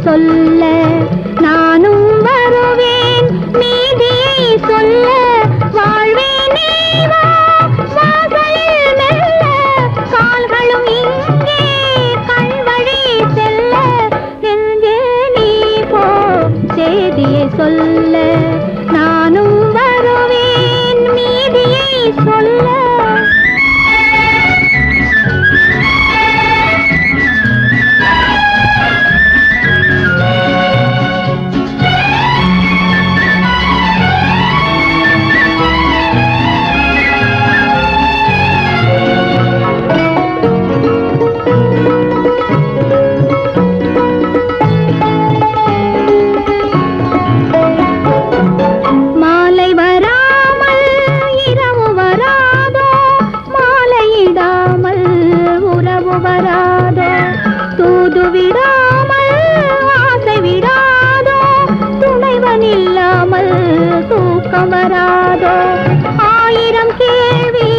சொல்ல நானும் வருவேன் நீதியை சொல்ல வாழ்வேனே வா வாசலில் மெல்ல கால்களும் இங்கே கல்வழி செல்ல எங்கே நீ போ செய்தியை சொல்ல நானும் வருவேன் நீதியை சொல்ல தூது விடாமல் ஆசை விடாதோ துணைவன் இல்லாமல் தூக்கம் வராதோ ஆயிரம் கேள்வி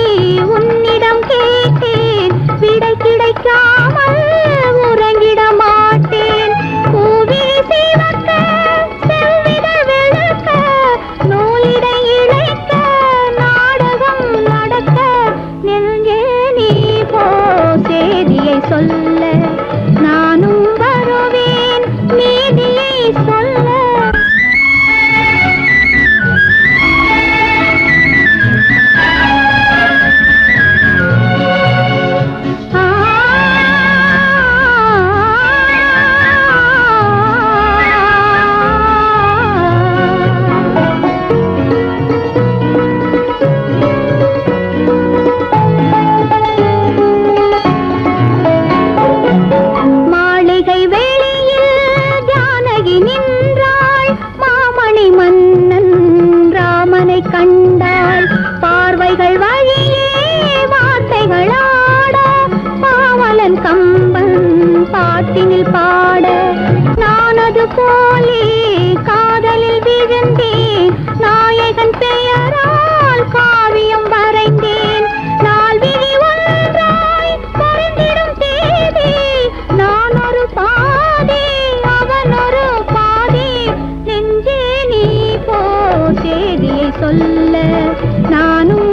உன்னிடம் கேட்டேன் விடை கிடைக்காமல் உறங்கிட மாட்டேன் பூவிழி சிவக்க செல்விதழ் வெளுக்க நூலிடை இழைக்க நாடகம் நடக்க நெஞ்சே நீ போ செய்தியை சொல்ல நானும் வருவேன் நீதியை சொல்ல கண்டாள் பார்வைகள் வழியே வார்த்தைகள் ஆட பாவலன் கம்பன் பாட்டினில் பாட நான் அது போலே காதலில் விழுந்தேன் நாயகன் பெயரால் காவியம் வரைந்தேன் நாள் விழி ஒன்றாய் பொருந்திடும் தேதி நான் ஒரு பாதி அவன் ஒரு பாதி நெஞ்சே நீ போ செய்தியை சொல்ல நானும்